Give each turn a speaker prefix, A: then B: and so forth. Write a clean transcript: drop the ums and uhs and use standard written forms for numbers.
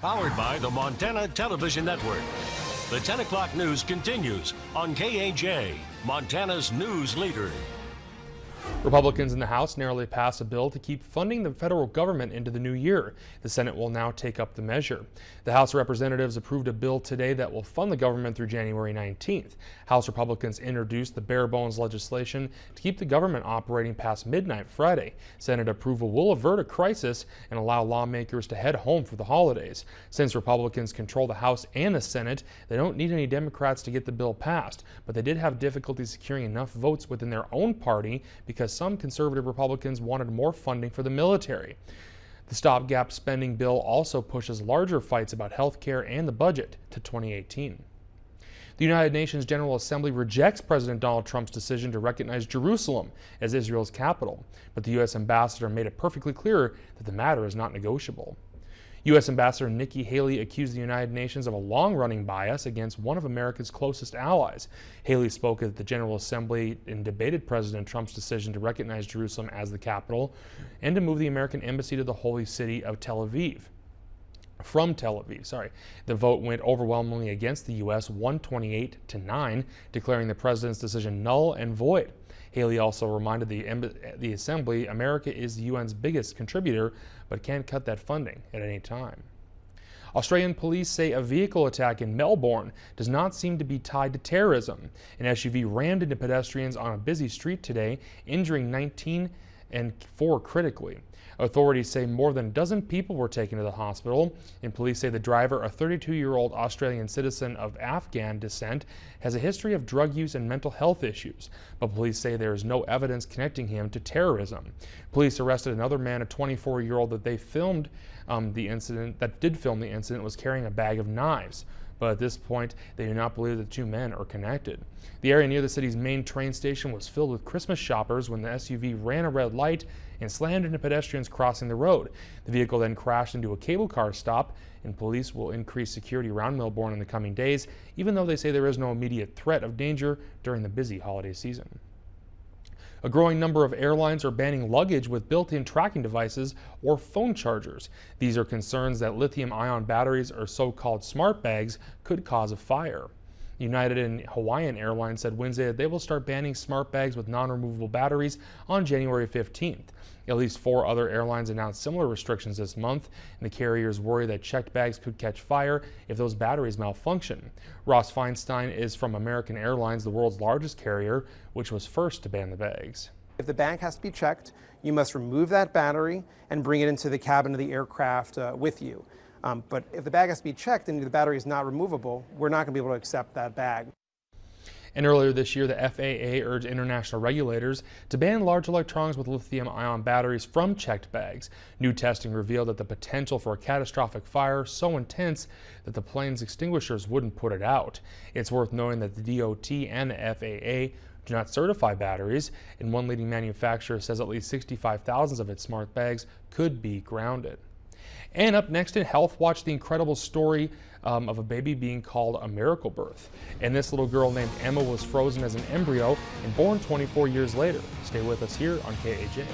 A: Powered by the Montana Television Network. The 10 o'clock news continues on KAJ, Montana's news leader.
B: Republicans in the House narrowly passed a bill to keep funding the federal government into the new year. The Senate will now take up the measure. The House of Representatives approved a bill today that will fund the government through January 19th. House Republicans introduced the bare bones legislation to keep the government operating past midnight Friday. Senate approval will avert a crisis and allow lawmakers to head home for the holidays. Since Republicans control the House and the Senate, they don't need any Democrats to get the bill passed, but they did have difficulty securing enough votes within their own party because some conservative Republicans wanted more funding for the military. The stopgap spending bill also pushes larger fights about health care and the budget to 2018. The United Nations General Assembly rejects President Donald Trump's decision to recognize Jerusalem as Israel's capital, but the U.S. ambassador made it perfectly clear that the matter is not negotiable. U.S. Ambassador Nikki Haley accused the United Nations of a long-running bias against one of America's closest allies. Haley spoke at the General Assembly and debated President Trump's decision to recognize Jerusalem as the capital and to move the American embassy to the holy city of Tel Aviv. The vote went overwhelmingly against the U.S. 128-9, declaring the president's decision null and void. Haley also reminded the Assembly America is the UN's biggest contributor, but can't cut that funding at any time. Australian police say a vehicle attack in Melbourne does not seem to be tied to terrorism. An SUV rammed into pedestrians on a busy street today, injuring 19 and 4 critically. Authorities say more than a dozen people were taken to the hospital, and police say the driver, a 32-year-old Australian citizen of Afghan descent, has a history of drug use and mental health issues, but police say there is no evidence connecting him to terrorism. Police arrested another man, a 24-year-old that did film the incident, was carrying a bag of knives. But at this point, they do not believe the two men are connected. The area near the city's main train station was filled with Christmas shoppers when the SUV ran a red light and slammed into pedestrians crossing the road. The vehicle then crashed into a cable car stop, and police will increase security around Melbourne in the coming days, even though they say there is no immediate threat of danger during the busy holiday season. A growing number of airlines are banning luggage with built-in tracking devices or phone chargers. These are concerns that lithium-ion batteries, or so-called smart bags, could cause a fire. United and Hawaiian Airlines said Wednesday that they will start banning smart bags with non-removable batteries on January 15th. At least 4 other airlines announced similar restrictions this month, and the carriers worry that checked bags could catch fire if those batteries malfunction. Ross Feinstein is from American Airlines, the world's largest carrier, which was first to ban the bags.
C: If the bag has to be checked, you must remove that battery and bring it into the cabin of the aircraft with you. But if the bag has to be checked and the battery is not removable, we're not going to be able to accept that bag.
B: And earlier this year, the FAA urged international regulators to ban large electronics with lithium-ion batteries from checked bags. New testing revealed that the potential for a catastrophic fire so intense that the plane's extinguishers wouldn't put it out. It's worth noting that the DOT and the FAA do not certify batteries, and one leading manufacturer says at least 65,000 of its smart bags could be grounded. And up next in Health Watch, the incredible story of a baby being called a miracle birth. And this little girl named Emma was frozen as an embryo and born 24 years later. Stay with us here on KAJ.